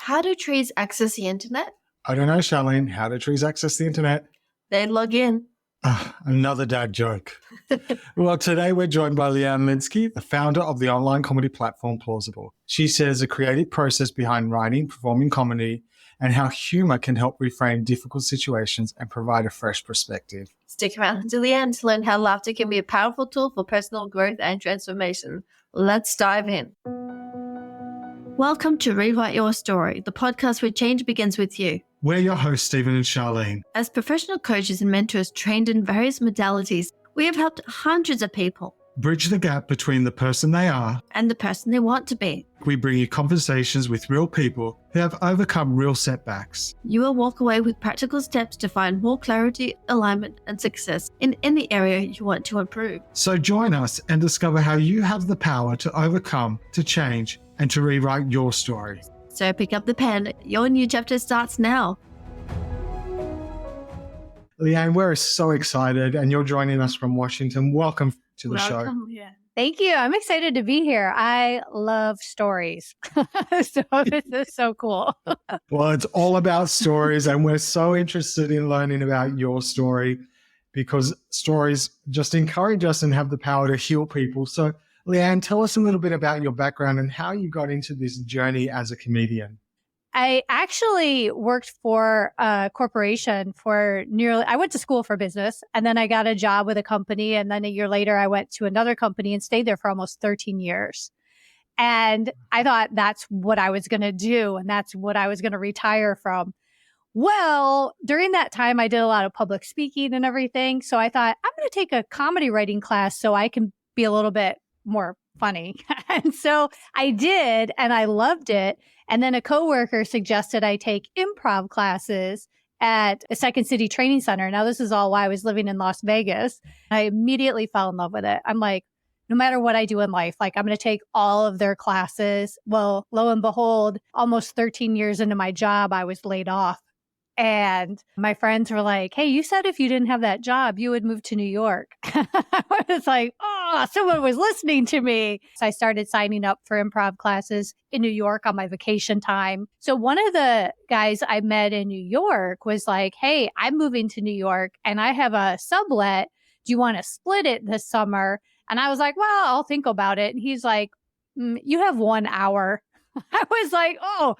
How do trees access the internet? I don't know, Sharlene. How do trees access the internet? They log in. Another dad joke. Well, today we're joined by Leanne Linsky, the founder of the online comedy platform Plausible. She shares the creative process behind writing, performing comedy, and how humor can help reframe difficult situations and provide a fresh perspective. Stick around to the end to learn how laughter can be a powerful tool for personal growth and transformation. Let's dive in. Welcome to Rewrite Your Story, the podcast where change begins with you. We're your hosts, Stephen and Sharlene. As professional coaches and mentors trained in various modalities, we have helped hundreds of people Bridge the gap between the person they are and the person they want to be. We bring you conversations with real people who have overcome real setbacks. You will walk away with practical steps to find more clarity, alignment, and success in any area you want to improve. So join us and discover how you have the power to overcome, to change, and to rewrite your story. So pick up the pen. Your new chapter starts now. Leanne, we're so excited, and you're joining us from Washington. Welcome to the show. Yeah. Thank you. I'm excited to be here. I love stories. So this is so cool. Well, it's all about stories, and we're so interested in learning about your story because stories just encourage us and have the power to heal people. So, Leanne, tell us a little bit about your background and how you got into this journey as a comedian. I actually worked for a corporation I went to school for business, and then I got a job with a company. And then a year later, I went to another company and stayed there for almost 13 years. And I thought that's what I was going to do. And that's what I was going to retire from. Well, during that time, I did a lot of public speaking and everything. So I thought I'm going to take a comedy writing class so I can be a little bit more funny. And so I did, and I loved it. And then a coworker suggested I take improv classes at a Second City Training Center. Now, this is all while I was living in Las Vegas. I immediately fell in love with it. I'm like, no matter what I do in life, like I'm going to take all of their classes. Well, lo and behold, almost 13 years into my job, I was laid off. And my friends were like, hey, you said if you didn't have that job, you would move to New York. I was like, oh, someone was listening to me. So I started signing up for improv classes in New York on my vacation time. So one of the guys I met in New York was like, hey, I'm moving to New York and I have a sublet. Do you want to split it this summer? And I was like, well, I'll think about it. And he's like, you have 1 hour. I was like, oh.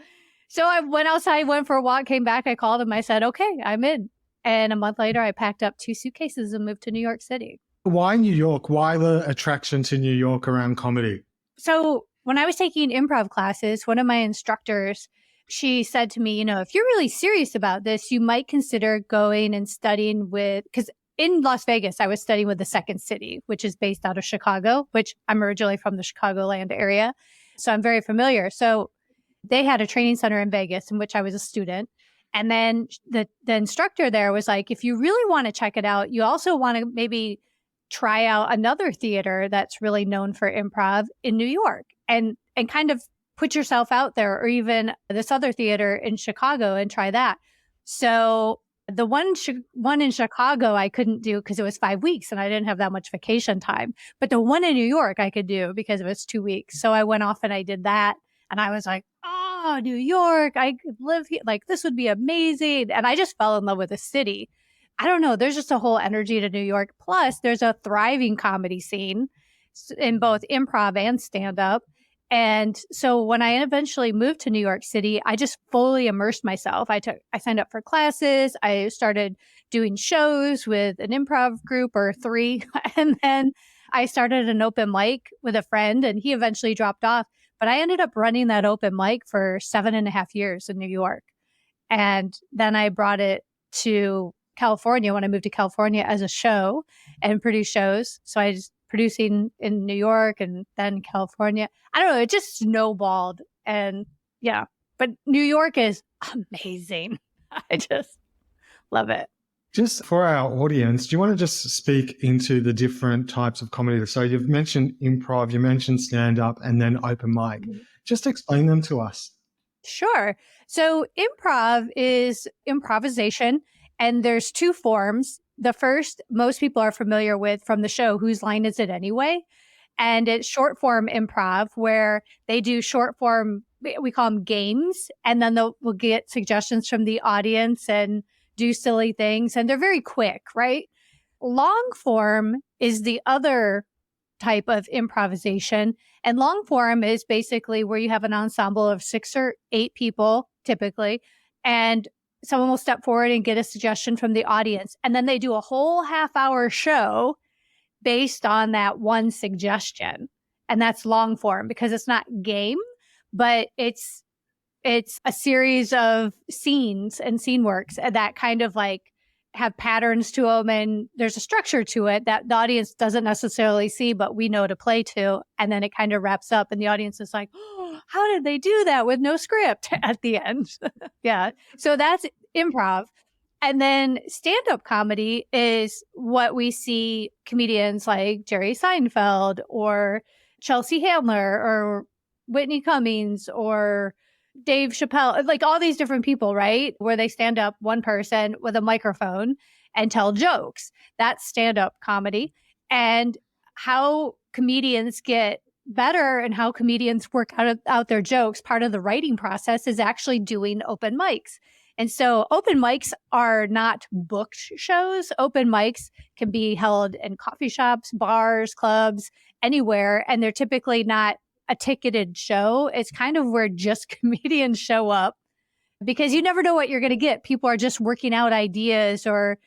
So I went outside, went for a walk, came back. I called him. I said, okay, I'm in. And a month later, I packed up 2 suitcases and moved to New York City. Why New York? Why the attraction to New York around comedy? So when I was taking improv classes, one of my instructors, she said to me, if you're really serious about this, you might consider going and studying because in Las Vegas, I was studying with the Second City, which is based out of Chicago, which I'm originally from the Chicagoland area. So I'm very familiar. So they had a training center in Vegas in which I was a student. And then the instructor there was like, if you really want to check it out, you also want to maybe try out another theater that's really known for improv in New York and kind of put yourself out there, or even this other theater in Chicago and try that. So the one in Chicago I couldn't do because it was 5 weeks and I didn't have that much vacation time. But the one in New York I could do because it was 2 weeks. So I went off and I did that. And I was like, oh, New York, I could live here. Like, this would be amazing. And I just fell in love with the city. I don't know. There's just a whole energy to New York. Plus, there's a thriving comedy scene in both improv and stand-up. And so when I eventually moved to New York City, I just fully immersed myself. I signed up for classes. I started doing shows with an improv group or 3. And then I started an open mic with a friend, and he eventually dropped off. But I ended up running that open mic for 7.5 years in New York. And then I brought it to California when I moved to California as a show and produced shows. So I was producing in New York and then California. I don't know. It just snowballed. And yeah, but New York is amazing. I just love it. Just for our audience, do you want to just speak into the different types of comedy? So you've mentioned improv, you mentioned stand-up, and then open mic. Just explain them to us. Sure. So improv is improvisation, and there's 2 forms. The first, most people are familiar with from the show, Whose Line Is It Anyway? And it's short form improv where they do short form, we call them games. And then we'll get suggestions from the audience and do silly things. And they're very quick, right? Long form is the other type of improvisation. And long form is basically where you have an ensemble of 6 or 8 people, typically, and someone will step forward and get a suggestion from the audience. And then they do a whole half-hour show based on that one suggestion. And that's long form because it's not game, but it's a series of scenes and scene works that kind of like have patterns to them, and there's a structure to it that the audience doesn't necessarily see, but we know to play to. And then it kind of wraps up and the audience is like, oh, how did they do that with no script at the end? Yeah. So that's improv. And then stand-up comedy is what we see comedians like Jerry Seinfeld or Chelsea Handler or Whitney Cummings or Dave Chappelle, like all these different people, right? Where they stand up one person with a microphone and tell jokes. That's stand-up comedy. And how comedians get better and how comedians work out their jokes, part of the writing process is actually doing open mics. And so open mics are not booked shows. Open mics can be held in coffee shops, bars, clubs, anywhere. And they're typically not a ticketed show. It's kind of where just comedians show up because you never know what you're going to get. People are just working out ideas or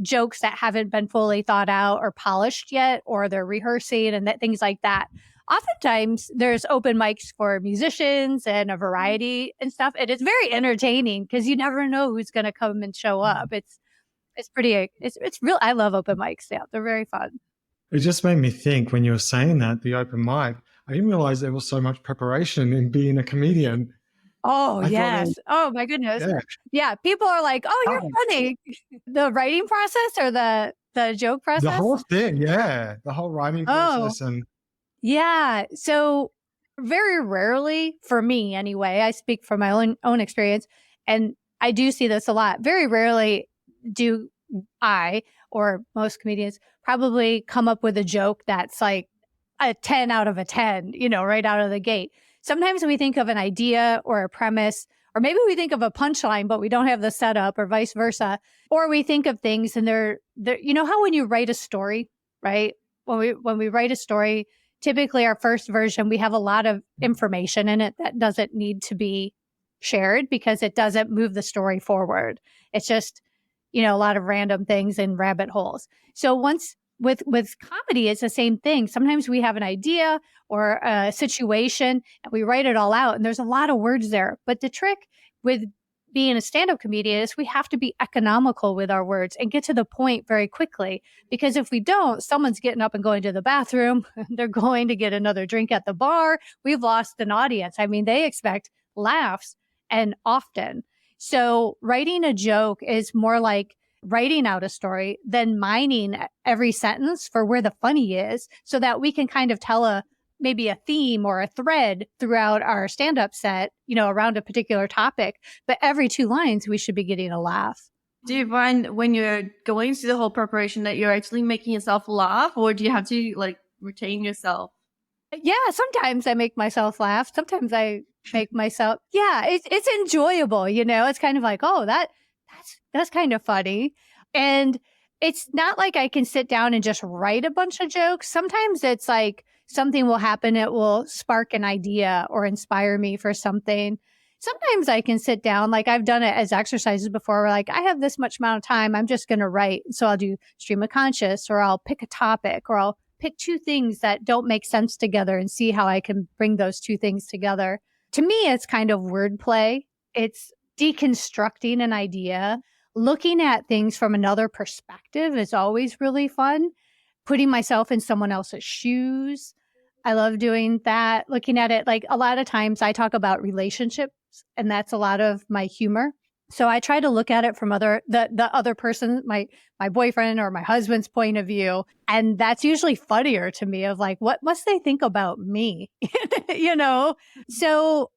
jokes that haven't been fully thought out or polished yet, or they're rehearsing and things like that. Oftentimes there's open mics for musicians and a variety and stuff. And it's very entertaining because you never know who's going to come and show up. It's real. I love open mics. Yeah, they're very fun. It just made me think when you were saying that, the open mic, I didn't realize there was so much preparation in being a comedian. Oh, yes. Oh, my goodness. Yeah. People are like, oh, you're funny. The writing process or the joke process? The whole thing. Yeah. The whole writing process. Yeah. So very rarely, for me anyway, I speak from my own experience, and I do see this a lot. Very rarely do I, or most comedians, probably come up with a joke that's like a 10 out of a 10, right out of the gate. Sometimes we think of an idea or a premise, or maybe we think of a punchline, but we don't have the setup, or vice versa. Or we think of things and they're how when you write a story, right? When we write a story, typically our first version, we have a lot of information in it that doesn't need to be shared because it doesn't move the story forward. It's just, a lot of random things and rabbit holes. So once with comedy, it's the same thing. Sometimes we have an idea or a situation and we write it all out and there's a lot of words there. But the trick with being a stand-up comedian is we have to be economical with our words and get to the point very quickly. Because if we don't, someone's getting up and going to the bathroom. They're going to get another drink at the bar. We've lost an audience. I mean, they expect laughs and often. So writing a joke is more like writing out a story than mining every sentence for where the funny is so that we can kind of tell maybe a theme or a thread throughout our stand-up set, around a particular topic. But every 2 lines, we should be getting a laugh. Do you find when you're going through the whole preparation that you're actually making yourself laugh, or do you have to retain yourself? Yeah, sometimes I make myself laugh. Sometimes I make myself, it's enjoyable, It's kind of like, oh, that's kind of funny. And it's not like I can sit down and just write a bunch of jokes. Sometimes it's like something will happen. It will spark an idea or inspire me for something. Sometimes I can sit down, like I've done it as exercises before, where like I have this much amount of time, I'm just going to write. So I'll do stream of conscious, or I'll pick a topic, or I'll pick 2 things that don't make sense together and see how I can bring those 2 things together. To me, it's kind of wordplay. It's deconstructing an idea. Looking at things from another perspective is always really fun. Putting myself in someone else's shoes. I love doing that. Looking at it, like a lot of times I talk about relationships, and that's a lot of my humor. So I try to look at it from the other person, my boyfriend or my husband's point of view. And that's usually funnier to me, of like, what must they think about me? So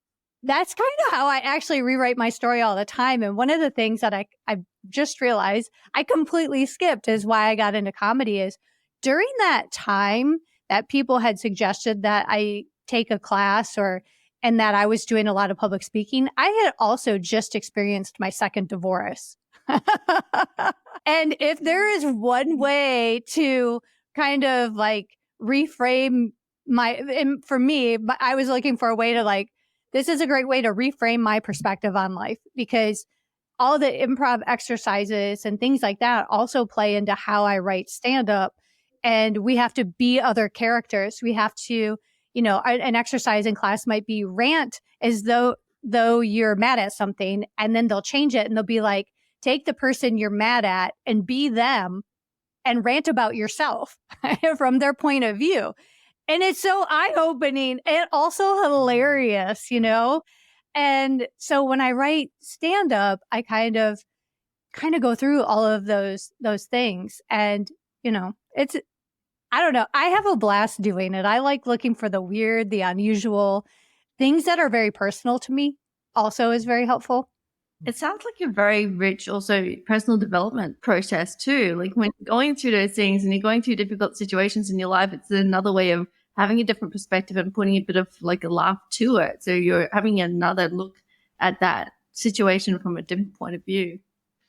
that's kind of how I actually rewrite my story all the time. And one of the things that I just realized I completely skipped is why I got into comedy is during that time, that people had suggested that I take a class and that I was doing a lot of public speaking. I had also just experienced my second divorce. And if there is one way to kind of like reframe for me, I was looking for a way to like, this is a great way to reframe my perspective on life, because all the improv exercises and things like that also play into how I write stand up. And we have to be other characters. We have to, an exercise in class might be rant as though you're mad at something, and then they'll change it and they'll be like, take the person you're mad at and be them and rant about yourself from their point of view. And it's so eye-opening and also hilarious, And so when I write stand-up, I kind of go through all of those things. And, I don't know. I have a blast doing it. I like looking for the weird, the unusual, things that are very personal to me also is very helpful. It sounds like a very rich also personal development process too. Like when you're going through those things and you're going through difficult situations in your life, it's another way of having a different perspective and putting a bit of like a laugh to it. So you're having another look at that situation from a different point of view.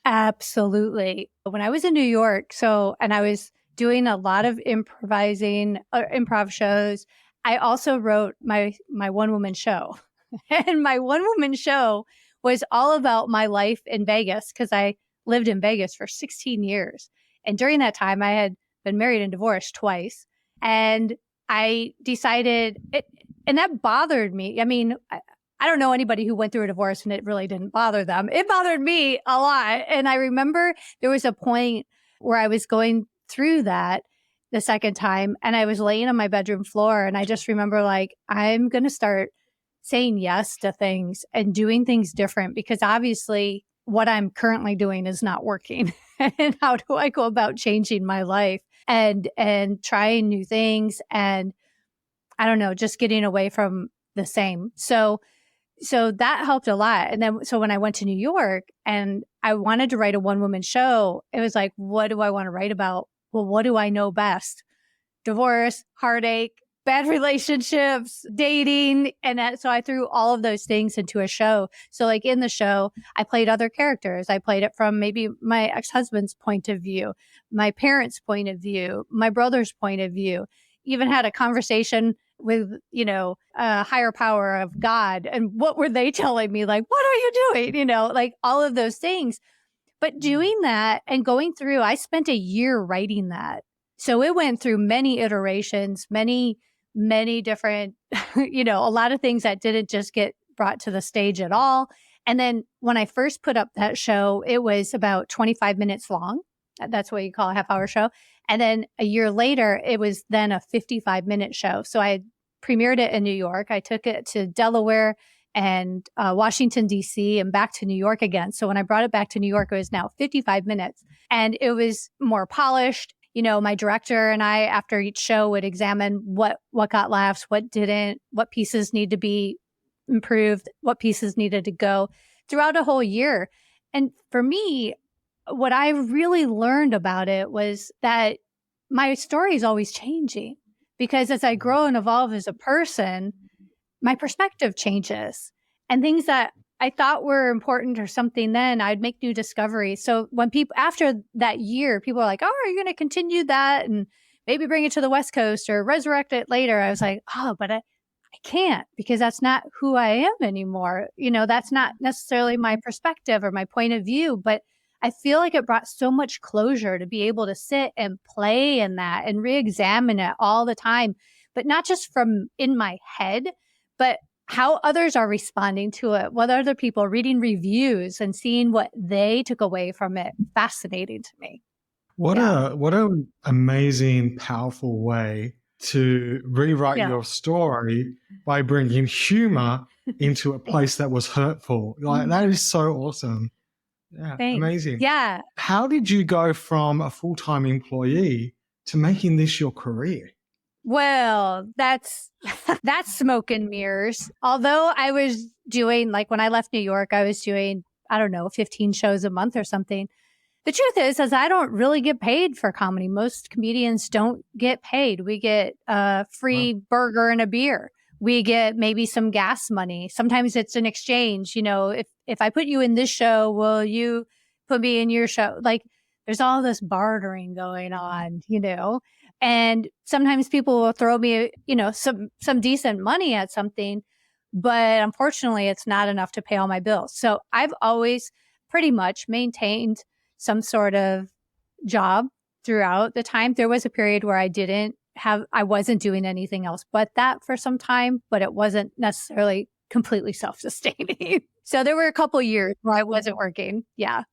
Absolutely. When I was in New York, and I was doing a lot of improv shows, I also wrote my one-woman show. And my one-woman show was all about my life in Vegas, because I lived in Vegas for 16 years. And during that time, I had been married and divorced twice. And I decided, and that bothered me. I mean, I don't know anybody who went through a divorce and it really didn't bother them. It bothered me a lot. And I remember there was a point where I was going through that the second time, and I was laying on my bedroom floor, and I just remember like, I'm going to start saying yes to things and doing things different, because obviously what I'm currently doing is not working. And how do I go about changing my life and trying new things? And I don't know, just getting away from the same. So that helped a lot. And then, so when I went to New York and I wanted to write a one-woman show, it was like, what do I want to write about? Well, what do I know best? Divorce, heartache, bad relationships, dating. And so I threw all of those things into a show. So like in the show, I played other characters. I played it from maybe my ex-husband's point of view, my parents' point of view, my brother's point of view, even had a conversation with, a higher power of God. And what were they telling me? Like, what are you doing? Like all of those things. But doing that and going through, I spent a year writing that. So it went through many iterations, many different, a lot of things that didn't just get brought to the stage at all. And then when I first put up that show, it was about 25 minutes long. That's what you call a half-hour show. And then a year later, it was then a 55-minute show. So I premiered it in New York. I took it to Delaware and Washington, D.C., and back to New York again. So when I brought it back to New York, it was now 55 minutes. And it was more polished. My director and I, after each show, would examine what got laughs, what didn't, what pieces need to be improved, what pieces needed to go throughout a whole year. And for me, what I really learned about it was that my story is always changing, because as I grow and evolve as a person, my perspective changes, and things that I thought were important or something, then I'd make new discoveries. So when people, after that year, people are like, oh, are you going to continue that and maybe bring it to the West Coast or resurrect it later? I was like, oh, but I can't, because that's not who I am anymore. That's not necessarily my perspective or my point of view, but I feel like it brought so much closure to be able to sit and play in that and re-examine it all the time, but not just from in my head, but how others are responding to it, what other people reading reviews and seeing what they took away from it. Fascinating to me. What a amazing, powerful way to rewrite your story by bringing humor into a place that was hurtful. Like that is so awesome. Yeah, Thanks. Amazing. Yeah. How did you go from a full-time employee to making this your career? Well, that's smoke and mirrors. Although I was doing, like when I left New York, I was doing, I don't know, 15 shows a month or something. The truth is I don't really get paid for comedy. Most comedians don't get paid. We get a free burger and a beer. We get maybe some gas money. Sometimes it's an exchange. If I put you in this show, will you put me in your show? Like, there's all this bartering going on, and sometimes people will throw me, some decent money at something, but unfortunately it's not enough to pay all my bills. So I've always pretty much maintained some sort of job throughout the time. There was a period where I wasn't doing anything else but that for some time, but it wasn't necessarily completely self-sustaining. So there were a couple of years where I wasn't working. Yeah.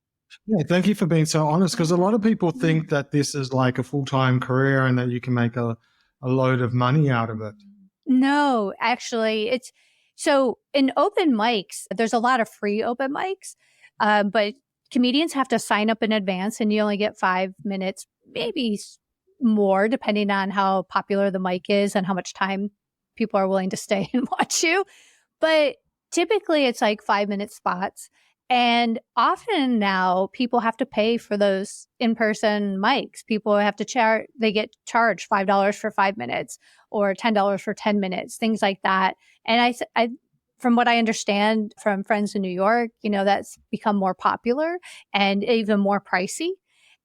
Yeah, thank you for being so honest, because a lot of people think that this is like a full-time career and that you can make a load of money out of it. No, actually, so in open mics, there's a lot of free open mics, but comedians have to sign up in advance and you only get 5 minutes, maybe more, depending on how popular the mic is and how much time people are willing to stay and watch you. But typically it's like 5-minute spots. And often now people have to pay for those in-person mics. People have to they get charged $5 for 5 minutes or $10 for 10 minutes, things like that. And I from what I understand from friends in New York, that's become more popular and even more pricey.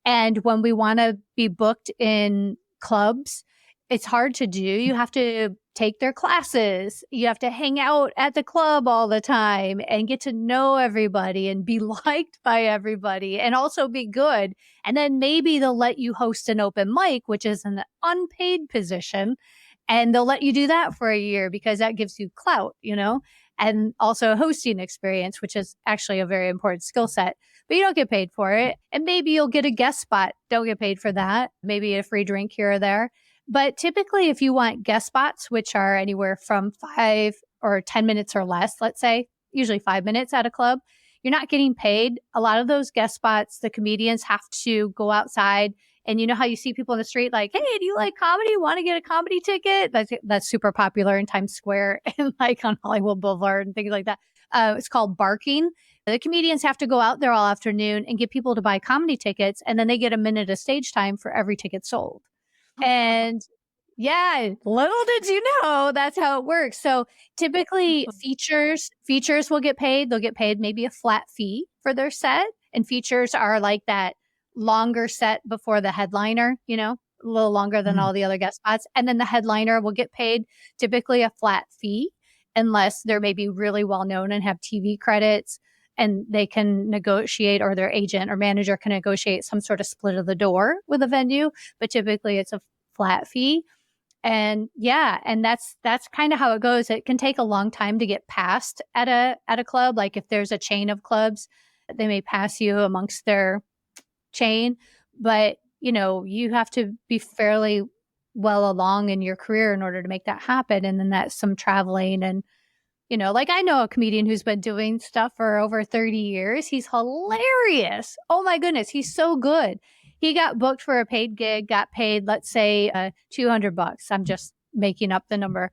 And when we want to be booked in clubs, it's hard to do. You have to take their classes. You have to hang out at the club all the time and get to know everybody and be liked by everybody and also be good. And then maybe they'll let you host an open mic, which is an unpaid position. And they'll let you do that for a year because that gives you clout, and also a hosting experience, which is actually a very important skill set. But you don't get paid for it. And maybe you'll get a guest spot. Don't get paid for that. Maybe a free drink here or there. But typically, if you want guest spots, which are anywhere from 5 or 10 minutes or less, let's say, usually 5 minutes at a club, you're not getting paid. A lot of those guest spots, the comedians have to go outside. And you know how you see people in the street like, hey, do you like comedy? Want to get a comedy ticket? That's super popular in Times Square and like on Hollywood Boulevard and things like that. It's called barking. The comedians have to go out there all afternoon and get people to buy comedy tickets. And then they get a minute of stage time for every ticket sold. And yeah, little did you know, that's how it works. So typically features will get paid. They'll get paid maybe a flat fee for their set. And features are like that longer set before the headliner, a little longer than all the other guest spots. And then the headliner will get paid typically a flat fee unless they're maybe really well known and have TV credits and they can negotiate, or their agent or manager can negotiate some sort of split of the door with a venue. But typically it's a flat fee. And yeah, and that's kind of how it goes. It can take a long time to get passed at a club. Like if there's a chain of clubs, they may pass you amongst their chain, but you have to be fairly well along in your career in order to make that happen. And then that's some traveling. And like I know a comedian who's been doing stuff for over 30 years. He's hilarious. Oh my goodness, he's so good. He got booked for a paid gig, got paid, let's say $200. I'm just making up the number.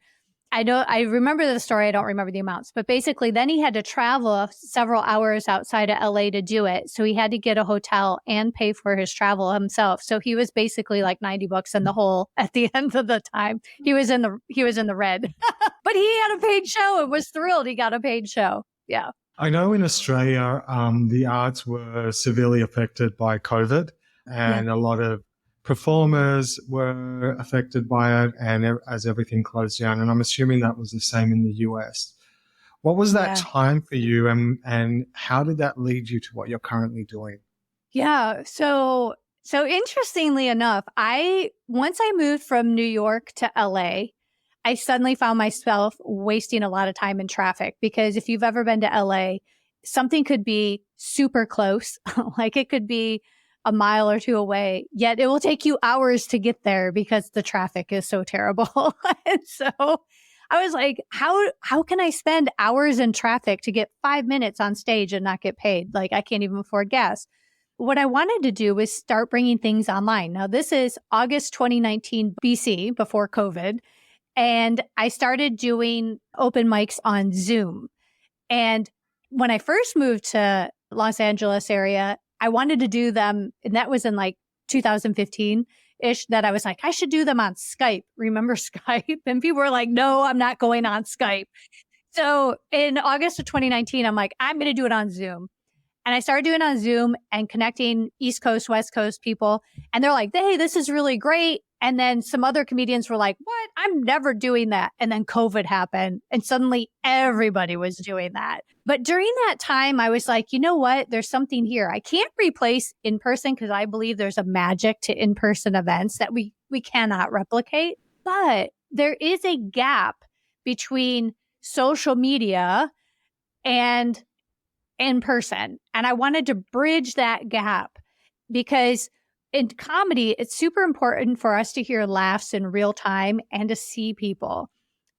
I remember the story. I don't remember the amounts, but basically then he had to travel several hours outside of LA to do it. So he had to get a hotel and pay for his travel himself. So he was basically like $90 in the hole at the end of the time. He was in the red, but he had a paid show and was thrilled he got a paid show. Yeah. I know in Australia, the arts were severely affected by COVID and a lot of performers were affected by it, and as everything closed down. And I'm assuming that was the same in the US. What was that time for you, and how did that lead you to what you're currently doing? Yeah. So interestingly enough, once I moved from New York to LA, I suddenly found myself wasting a lot of time in traffic, because if you've ever been to LA, something could be super close. Like it could be a mile or two away, yet it will take you hours to get there because the traffic is so terrible. And so I was like, how can I spend hours in traffic to get 5 minutes on stage and not get paid? Like I can't even afford gas. What I wanted to do was start bringing things online. Now this is August 2019 BC, before COVID. And I started doing open mics on Zoom. And when I first moved to Los Angeles area, I wanted to do them. And that was in like 2015-ish that I was like, I should do them on Skype. Remember Skype? And people were like, no, I'm not going on Skype. So in August of 2019, I'm like, I'm going to do it on Zoom. And I started doing it on Zoom and connecting East Coast, West Coast people. And they're like, hey, this is really great. And then some other comedians were like, what? I'm never doing that. And then COVID happened. And suddenly everybody was doing that. But during that time, I was like, you know what? There's something here. I can't replace in person because I believe there's a magic to in-person events that we cannot replicate. But there is a gap between social media and in person. And I wanted to bridge that gap because in comedy, it's super important for us to hear laughs in real time and to see people.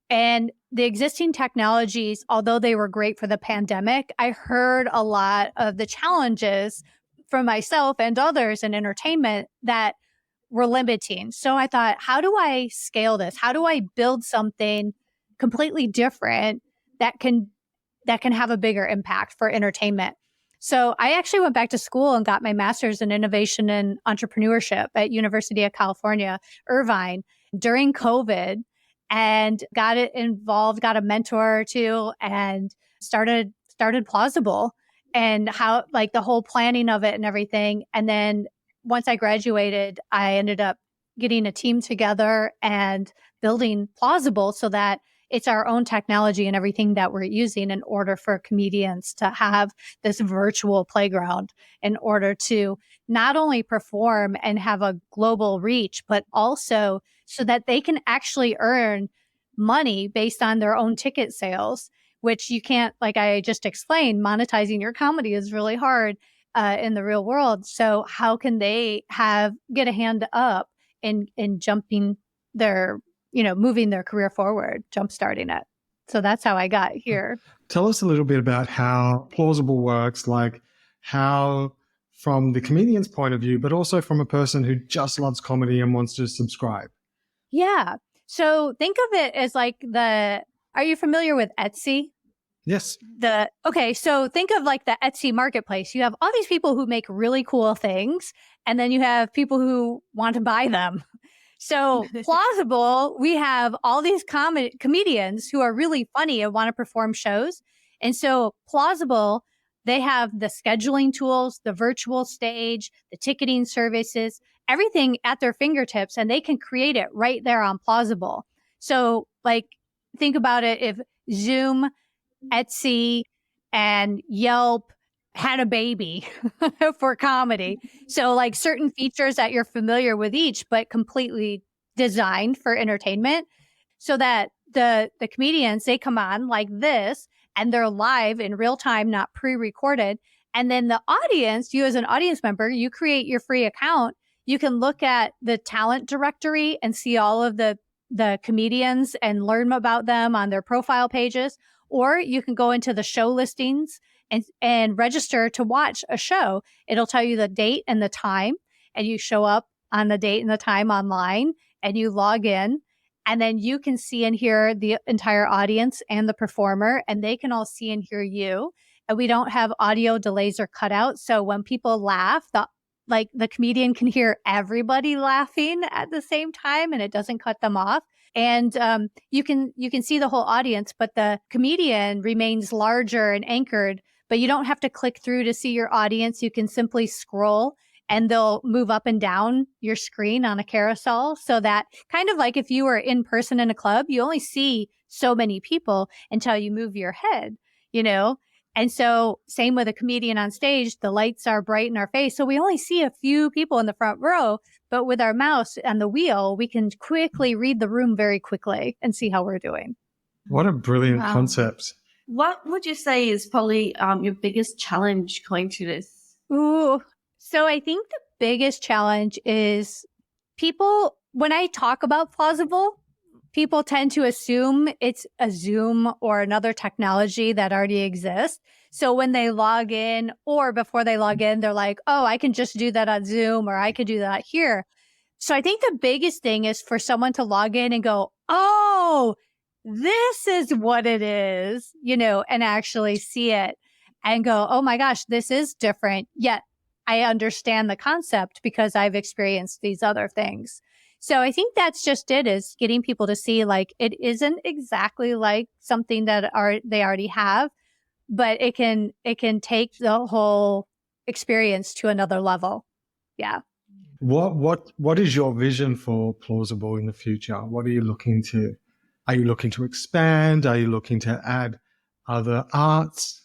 And the existing technologies, although they were great for the pandemic, I heard a lot of the challenges from myself and others in entertainment that were limiting. So I thought, how do I scale this? How do I build something completely different that can have a bigger impact for entertainment? So I actually went back to school and got my master's in innovation and entrepreneurship at University of California, Irvine during COVID, and got it involved, got a mentor or two, and started Plausible and how like the whole planning of it and everything. And then once I graduated, I ended up getting a team together and building Plausible so that it's our own technology and everything that we're using in order for comedians to have this virtual playground in order to not only perform and have a global reach, but also so that they can actually earn money based on their own ticket sales, which you can't, like I just explained, monetizing your comedy is really hard in the real world. So how can they get a hand up in jumping their moving their career forward, jumpstarting it. So that's how I got here. Tell us a little bit about how Plausible works, like how from the comedian's point of view, but also from a person who just loves comedy and wants to subscribe. Yeah. So think of it as like are you familiar with Etsy? Yes. Okay. So think of like the Etsy marketplace. You have all these people who make really cool things, and then you have people who want to buy them. So Plausible, we have all these comedians who are really funny and want to perform shows. And so Plausible, they have the scheduling tools, the virtual stage, the ticketing services, everything at their fingertips, and they can create it right there on Plausible. So like, think about it if Zoom, Etsy, and Yelp had a baby for comedy. So like certain features that you're familiar with each, but completely designed for entertainment so that the comedians, they come on like this and they're live in real time, not pre-recorded. And then the audience, you as an audience member, you create your free account. You can look at the talent directory and see all of the comedians and learn about them on their profile pages. Or you can go into the show listings and register to watch a show. It'll tell you the date and the time, and you show up on the date and the time online, and you log in, and then you can see and hear the entire audience and the performer, and they can all see and hear you. And we don't have audio delays or cutouts. So when people laugh, the comedian can hear everybody laughing at the same time, and it doesn't cut them off. And you can see the whole audience, but the comedian remains larger and anchored, but you don't have to click through to see your audience. You can simply scroll and they'll move up and down your screen on a carousel, so that kind of like if you were in person in a club, you only see so many people until you move your head, And so same with a comedian on stage, the lights are bright in our face. So we only see a few people in the front row, but with our mouse and the wheel, we can quickly read the room very quickly and see how we're doing. What a brilliant concept. What would you say is probably your biggest challenge going through this? Ooh, so I think the biggest challenge is people, when I talk about Plausible, people tend to assume it's a Zoom or another technology that already exists. So when they log in or before they log in, they're like, oh, I can just do that on Zoom or I could do that here. So I think the biggest thing is for someone to log in and go, oh, this is what it is, and actually see it and go, oh my gosh, this is different. Yet I understand the concept because I've experienced these other things. So I think that's just it, is getting people to see like it isn't exactly like something that they already have, but it can take the whole experience to another level. Yeah. What is your vision for Plausible in the future? What are you looking to? Are you looking to expand? Are you looking to add other arts?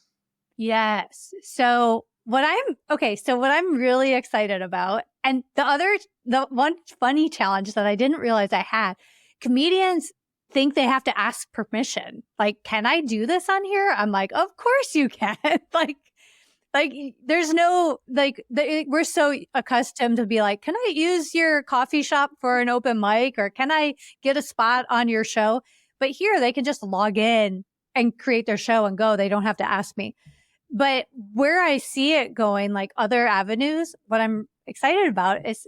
Yes. So what I'm really excited about, and the one funny challenge that I didn't realize I had, comedians think they have to ask permission. Like, can I do this on here? I'm like, of course you can. like there's no, we're so accustomed to be like, can I use your coffee shop for an open mic? Or can I get a spot on your show? But here they can just log in and create their show and go. They don't have to ask me. But where I see it going, like other avenues, what I'm excited about is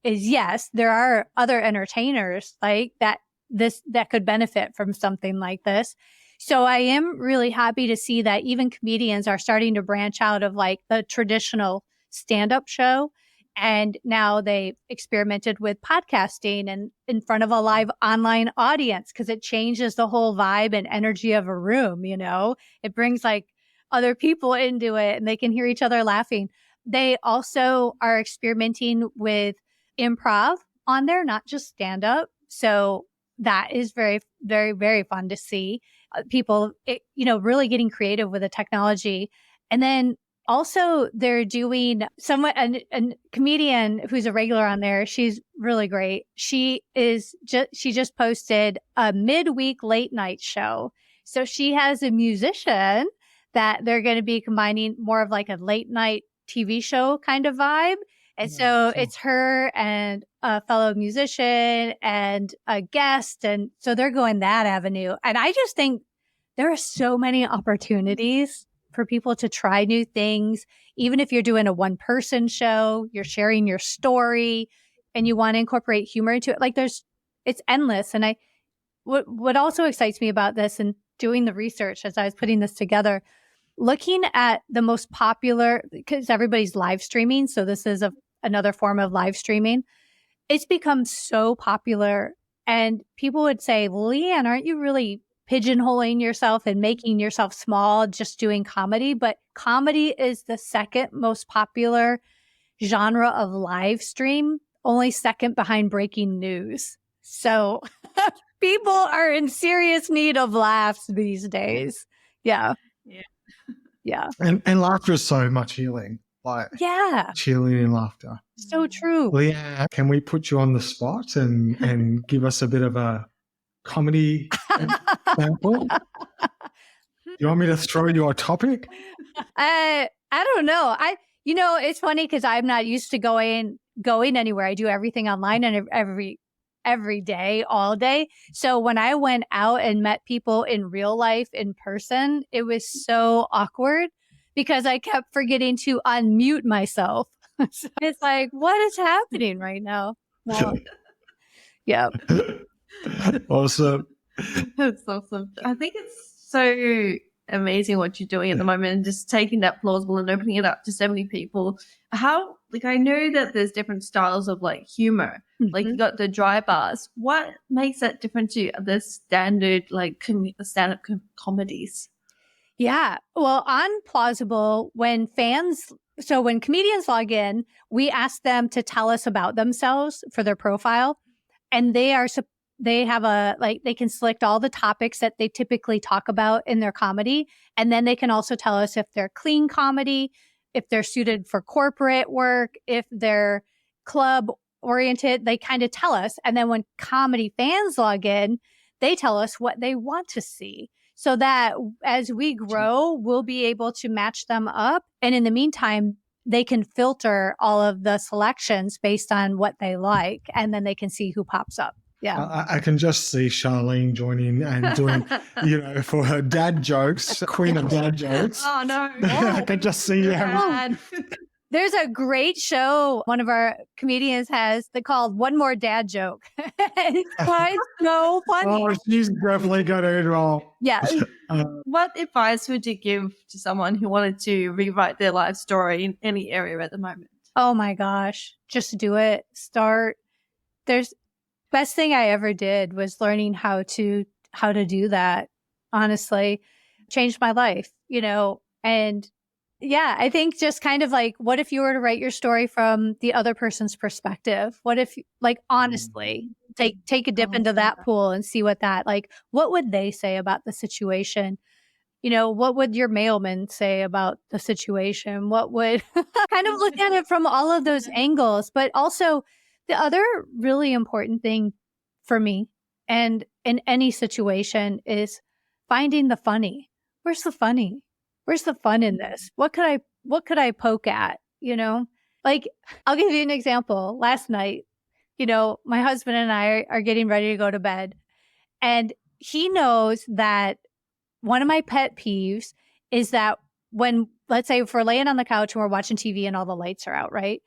yes, there are other entertainers like that could benefit from something like this. So I am really happy to see that even comedians are starting to branch out of like the traditional stand-up show. And now they experimented with podcasting and in front of a live online audience, because it changes the whole vibe and energy of a room. It brings like other people into it and they can hear each other laughing. They also are experimenting with improv on there, not just stand up. So that is very, very, very fun to see people, really getting creative with the technology. And then also they're doing a comedian who's a regular on there. She's really great. She just posted a midweek late night show. So she has a musician that they're going to be combining more of like a late night TV show kind of vibe. And so it's her and a fellow musician and a guest. And so they're going that avenue. And I just think there are so many opportunities for people to try new things. Even if you're doing a one-person show, you're sharing your story and you want to incorporate humor into it. Like it's endless. And what also excites me about this and doing the research as I was putting this together, looking at the most popular, because everybody's live streaming. So this is another form of live streaming. It's become so popular. And people would say, well, Leanne, aren't you really pigeonholing yourself and making yourself small just doing comedy? But comedy is the second most popular genre of live stream, only second behind breaking news. So people are in serious need of laughs these days. Yeah. Yeah. And laughter is so much healing. Like healing in laughter. So true. Leanne, can we put you on the spot and give us a bit of a comedy sample? You want me to throw you a topic? I don't know. It's funny because I'm not used to going anywhere. I do everything online and every day, all day. So when I went out and met people in real life in person, it was so awkward because I kept forgetting to unmute myself. So it's like, what is happening right now? Well, yeah. Awesome. That's awesome. I think it's so amazing what you're doing at the moment and just taking that Plausible and opening it up to so many people. I know that there's different styles of like humor. Mm-hmm. Like you got the dry bars. What makes that different to the standard like stand-up comedies? Yeah. Well, on Plausible, when comedians log in, we ask them to tell us about themselves for their profile. And they have they can select all the topics that they typically talk about in their comedy. And then they can also tell us if they're clean comedy, if they're suited for corporate work, if they're club oriented, they kind of tell us. And then when comedy fans log in, they tell us what they want to see. So that as we grow, we'll be able to match them up. And in the meantime, they can filter all of the selections based on what they like. And then they can see who pops up. Yeah. I can just see Sharlene joining and doing, for her dad jokes, queen of dad jokes. Oh, no. I can just see you. There's a great show one of our comedians has called One More Dad Joke. It's quite so funny. Oh, she's definitely got it wrong. Yeah. What advice would you give to someone who wanted to rewrite their life story in any area at the moment? Oh my gosh. Just do it. Start. There's best thing I ever did was learning how to do that. Honestly, changed my life, and yeah, I think just kind of like, what if you were to write your story from the other person's perspective? What if, like, honestly, take a dip into that pool and see what would they say about the situation? What would your mailman say about the situation? What would kind of look at it from all of those angles? But also, the other really important thing for me and in any situation is finding the funny. Where's the funny? Where's the fun in this? What could I poke at? Like, I'll give you an example. Last night, my husband and I are getting ready to go to bed, and he knows that one of my pet peeves is that when, let's say, if we're laying on the couch and we're watching TV and all the lights are out, right?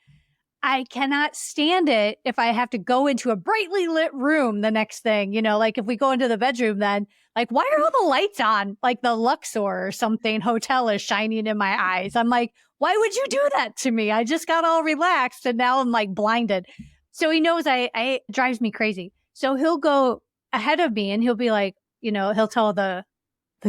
I cannot stand it if I have to go into a brightly lit room the next thing, like if we go into the bedroom, then like, why are all the lights on? Like the Luxor or something hotel is shining in my eyes. I'm like, why would you do that to me? I just got all relaxed and now I'm like blinded. So he knows I drives me crazy. So he'll go ahead of me and he'll be like, he'll tell the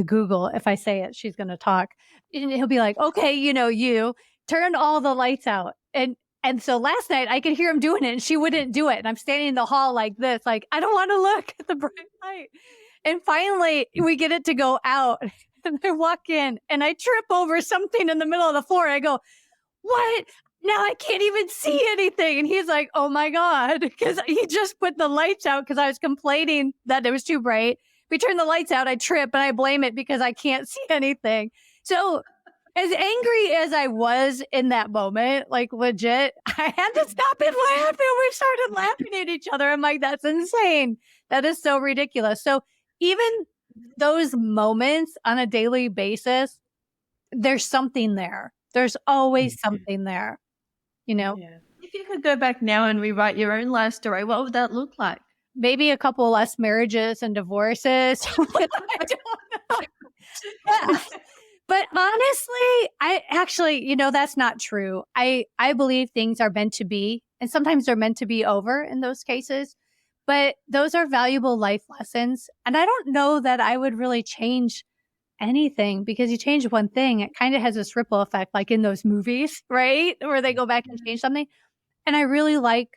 Google, if I say it, she's going to talk. And he'll be like, okay, you turn all the lights out. And so last night I could hear him doing it and she wouldn't do it. And I'm standing in the hall like this, like, I don't want to look at the bright light. And finally we get it to go out and I walk in and I trip over something in the middle of the floor. I go, what? Now I can't even see anything. And he's like, oh my God, because he just put the lights out because I was complaining that it was too bright. We turn the lights out, I trip and I blame it because I can't see anything. So as angry as I was in that moment, like legit, I had to stop and laugh and we started laughing at each other. I'm like, that's insane. That is so ridiculous. So even those moments on a daily basis, there's something there. There's always something there, Yeah. If you could go back now and rewrite your own life story, what would that look like? Maybe a couple less marriages and divorces. I don't know. But honestly, I actually, that's not true. I believe things are meant to be, and sometimes they're meant to be over in those cases. But those are valuable life lessons. And I don't know that I would really change anything, because you change one thing, it kind of has this ripple effect, like in those movies, right? Where they go back and change something. And I really like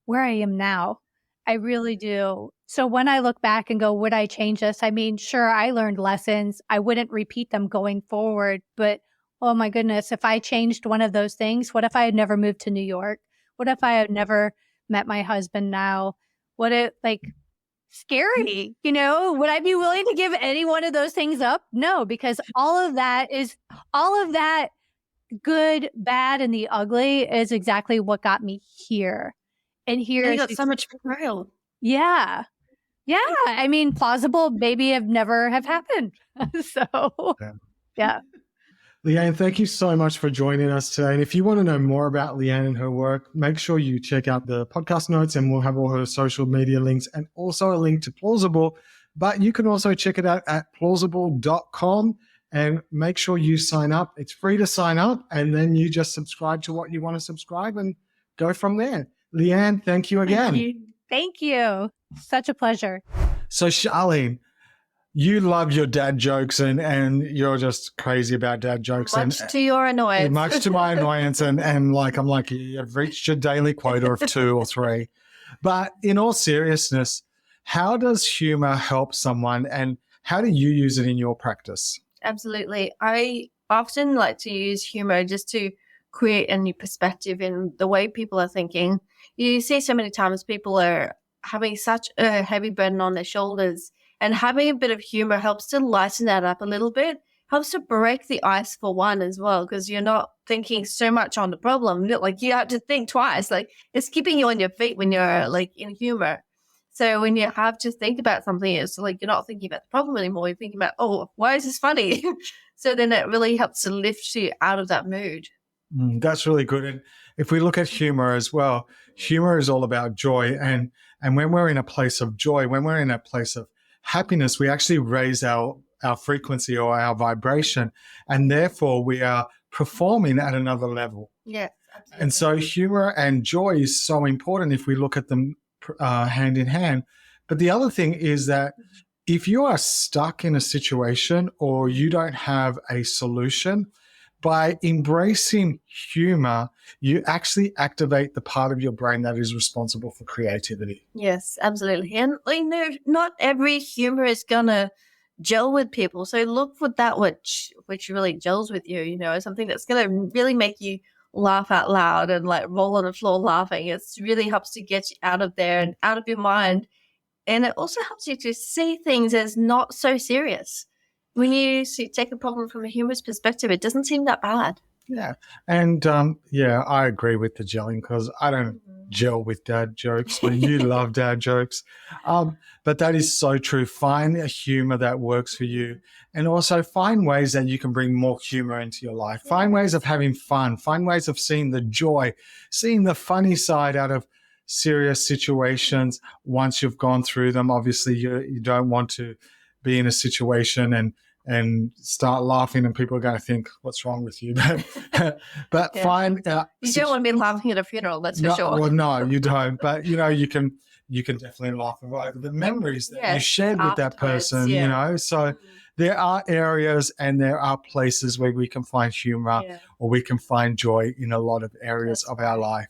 where I am now. I really do. So when I look back and go, would I change this? I mean, sure, I learned lessons. I wouldn't repeat them going forward. But oh my goodness, if I changed one of those things, what if I had never moved to New York? What if I had never met my husband now? What if, like, scary, would I be willing to give any one of those things up? No, because all of that good, bad, and the ugly is exactly what got me here. And here you got so much betrayal. Yeah. Yeah. I mean, plausible maybe have never have happened. So, yeah. Leanne, thank you so much for joining us today. And if you want to know more about Leanne and her work, make sure you check out the podcast notes and we'll have all her social media links and also a link to Plausible. But you can also check it out at plausible.com and make sure you sign up. It's free to sign up and then you just subscribe to what you want to subscribe and go from there. Leanne, thank you again. Thank you. Such a pleasure. So Sharlene, you love your dad jokes and you're just crazy about dad jokes. Much to your annoyance. Much to my annoyance. And like, I'm like, you've reached your daily quota of 2 or 3. But in all seriousness, how does humor help someone and how do you use it in your practice? Absolutely. I often like to use humor just to create a new perspective in the way people are thinking. You see so many times people are having such a heavy burden on their shoulders, and having a bit of humor helps to lighten that up a little bit, helps to break the ice for one as well, because you're not thinking so much on the problem. Like, you have to think twice. Like, it's keeping you on your feet when you're like in humor. So when you have to think about something, it's like you're not thinking about the problem anymore. You're thinking about, oh, why is this funny? So then it really helps to lift you out of that mood. That's really good. And if we look at humor as well, humor is all about joy. And when we're in a place of joy, when we're in a place of happiness, we actually raise our frequency or our vibration. And therefore we are performing at another level. Yes, absolutely. And so humor and joy is so important if we look at them hand in hand. But the other thing is that if you are stuck in a situation or you don't have a solution, by embracing humor, you actually activate the part of your brain that is responsible for creativity. Yes, absolutely. And not every humor is gonna gel with people. So look for that which really gels with you, something that's gonna really make you laugh out loud and like roll on the floor laughing. It really helps to get you out of there and out of your mind. And it also helps you to see things as not so serious. When you take a problem from a humorous perspective, it doesn't seem that bad. Yeah. And I agree with the gelling because I don't gel with dad jokes. But you love dad jokes. But that is so true. Find a humor that works for you. And also find ways that you can bring more humor into your life. Find ways of having fun. Find ways of seeing the joy, seeing the funny side out of serious situations once you've gone through them. Obviously, you don't want to be in a situation and start laughing and people are going to think, what's wrong with you? But find... you don't want to be laughing at a funeral, that's for sure. Well, no, you don't. But, you can definitely laugh over the memories that you shared with that person, So there are areas and there are places where we can find humor or we can find joy in a lot of areas of our life.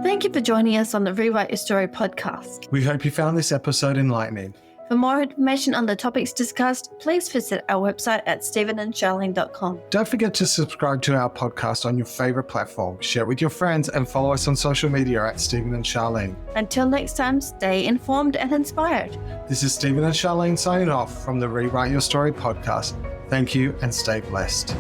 Thank you for joining us on the Rewrite Your Story podcast. We hope you found this episode enlightening. For more information on the topics discussed, please visit our website at stephenandsharlene.com. Don't forget to subscribe to our podcast on your favorite platform, share it with your friends, and follow us on social media at Stephen and Sharlene. Until next time, stay informed and inspired. This is Stephen and Sharlene signing off from the Rewrite Your Story podcast. Thank you and stay blessed.